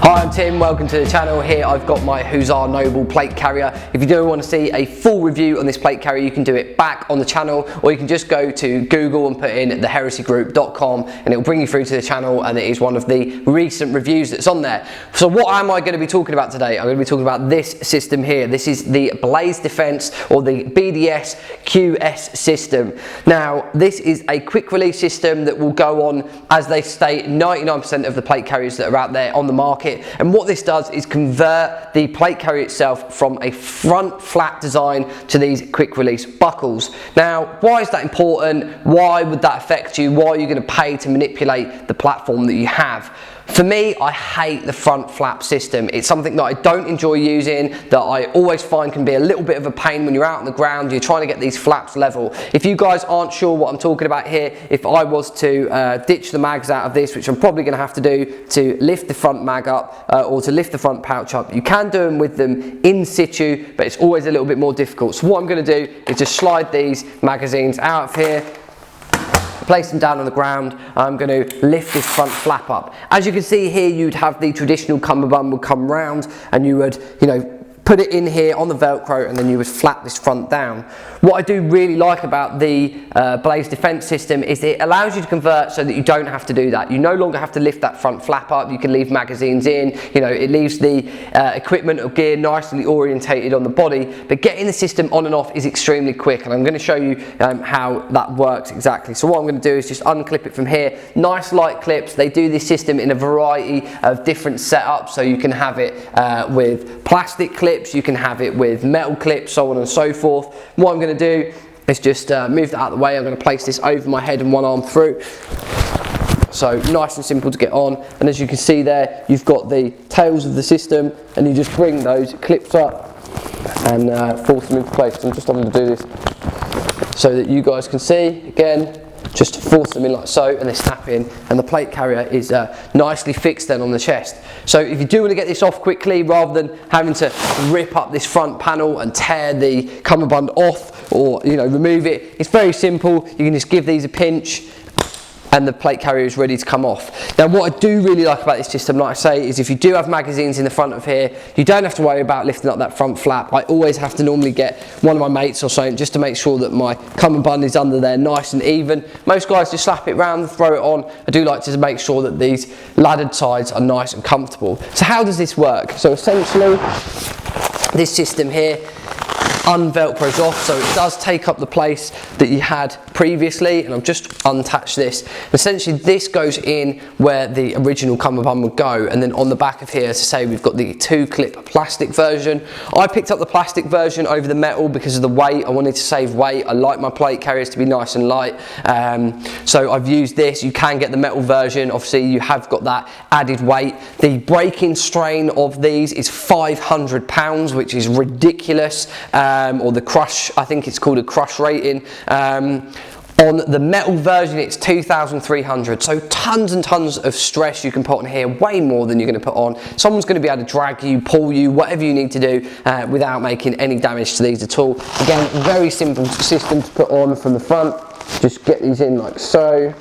Hi, I'm Tim, welcome to the channel. Here I've got my Husar Noble plate carrier. If you do want to see a full review on this plate carrier, you can do it back on the channel, or you can just go to Google and put in theheresygroup.com and it will bring you through to the channel, and it is one of the recent reviews that's on there. So what am I going to be talking about today? I'm going to be talking about this system here. This is the Blaze Defense, or the BDS QR system. Now, this is a quick release system that will go on, as they state, 99% of the plate carriers that are out there on the market. And what this does is convert the plate carrier itself from a front flat design to these quick release buckles. Now, why is that important? Why would that affect you? Why are you going to pay to manipulate the platform that you have? For me, I hate the front flap system. It's something that I don't enjoy using, that I always find can be a little bit of a pain when you're out on the ground, you're trying to get these flaps level. If you guys aren't sure what I'm talking about here, if I was to ditch the mags out of this, which I'm probably going to have to do to lift the front mag up or to lift the front pouch up, you can do them with them in situ, but it's always a little bit more difficult. So what I'm going to do is just slide these magazines out of here, place them down on the ground. I'm going to lift this front flap up. As you can see here, you'd have the traditional cummerbund would come round, and you would, put it in here on the Velcro, and then you would flap this front down. What I do really like about the Blaze Defense system is it allows you to convert so that you don't have to do that. You no longer have to lift that front flap up. You can leave magazines in. It leaves the equipment or gear nicely orientated on the body, but getting the system on and off is extremely quick, and I'm going to show you how that works exactly. So what I'm going to do is just unclip it from here. Nice light clips. They do this system in a variety of different setups, so you can have it with plastic clips, you can have it with metal clips, so on and so forth. What I'm going to do is just move that out of the way. I'm going to place this over my head and one arm through. So nice and simple to get on, and as you can see there, you've got the tails of the system, and you just bring those clips up and force them into place. I'm just going to do this so that you guys can see. Again, just force them in like so, and they snap in, and the plate carrier is nicely fixed then on the chest. So if you do want to get this off quickly, rather than having to rip up this front panel and tear the cummerbund off, or remove it, it's very simple. You can just give these a pinch, and the plate carrier is ready to come off. Now, what I do really like about this system, like I say, is if you do have magazines in the front of here, you don't have to worry about lifting up that front flap. I always have to normally get one of my mates or something just to make sure that my cummerbund is under there nice and even. Most guys just slap it round, throw it on. I do like to make sure that these laddered sides are nice and comfortable. So how does this work? So essentially, this system here unvelcros off, so it does take up the place that you had previously, and I've just unattached this. Essentially, this goes in where the original cummerbund would go, and then on the back of here, as I say, we've got the 2-clip plastic version. I picked up the plastic version over the metal because of the weight. I wanted to save weight. I like my plate carriers to be nice and light, so I've used this. You can get the metal version. Obviously, you have got that added weight. The breaking strain of these is 500 pounds, which is ridiculous. Or the crush, I think it's called a crush rating. On the metal version, it's 2,300. So tons and tons of stress you can put on here, way more than you're going to put on. Someone's going to be able to drag you, pull you, whatever you need to do without making any damage to these at all. Again, very simple system to put on from the front. Just get these in like so.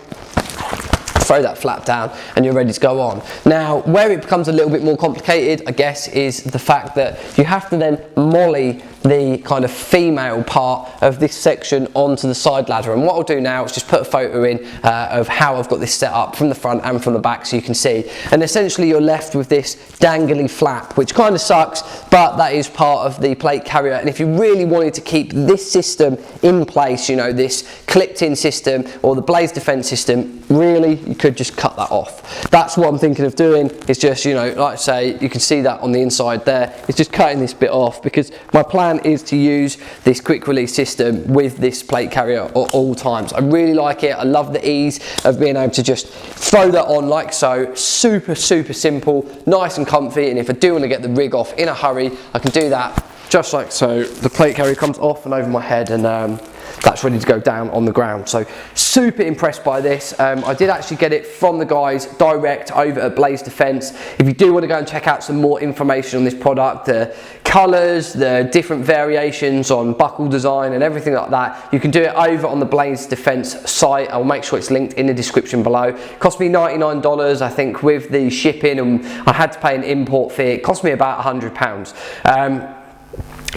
Throw that flap down, and you're ready to go on. Now, where it becomes a little bit more complicated, I guess, is the fact that you have to then molly the kind of female part of this section onto the side ladder. And what I'll do now is just put a photo in of how I've got this set up from the front and from the back, so you can see. And essentially, you're left with this dangly flap, which kind of sucks, but that is part of the plate carrier. And if you really wanted to keep this system in place, this clipped-in system or the Blaze Defense system, really, you could just cut that off. That's what I'm thinking of doing. It's just, like I say, you can see that on the inside there. It's just cutting this bit off, because my plan is to use this quick release system with this plate carrier at all times. I really like it. I love the ease of being able to just throw that on like so. Super simple, nice and comfy, and if I do want to get the rig off in a hurry, I can do that just like so. The plate carrier comes off and over my head, and that's ready to go down on the ground. So super impressed by this. I did actually get it from the guys direct over at Blaze Defense. If you do want to go and check out some more information on this product, colours, the different variations on buckle design and everything like that, you can do it over on the Blades Defence site. I'll make sure it's linked in the description below. It cost me $99, I think, with the shipping, and I had to pay an import fee. It cost me about £100.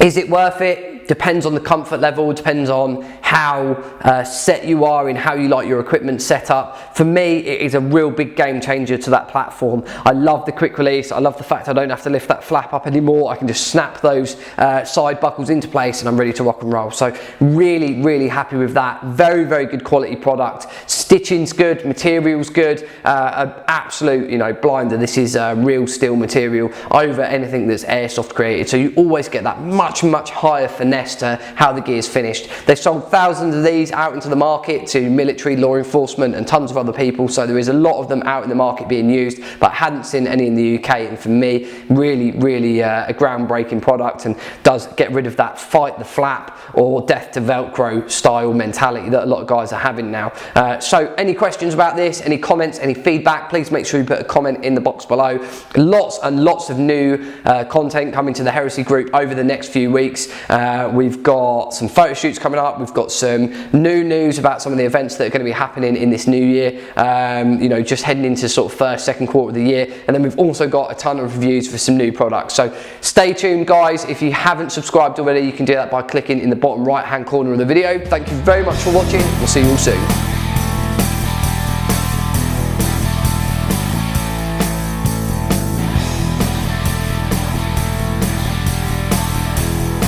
Is it worth it? Depends on the comfort level, depends on how set you are in how you like your equipment set up. For me, it is a real big game changer to that platform. I love the quick release. I love the fact I don't have to lift that flap up anymore. I can just snap those side buckles into place and I'm ready to rock and roll. So really, really happy with that. Very, very good quality product. Stitching's good, material's good. Absolute, you know, blinder. This is real steel material over anything that's airsoft created. So you always get that much, much higher finesse to how the gear is finished. They've sold thousands of these out into the market to military, law enforcement and tons of other people, so there is a lot of them out in the market being used, but I hadn't seen any in the UK, and for me, really a groundbreaking product, and does get rid of that fight the flap or death to Velcro style mentality that a lot of guys are having now. So any questions about this, any comments, any feedback, please make sure you put a comment in the box below. Lots and lots of new content coming to the Heresy group over the next few weeks. We've got some photo shoots coming up. We've got some new news about some of the events that are going to be happening in this new year. You know, just heading into sort of first, second quarter of the year. And then we've also got a ton of reviews for some new products. So stay tuned, guys. If you haven't subscribed already, you can do that by clicking in the bottom right-hand corner of the video. Thank you very much for watching. We'll see you all soon.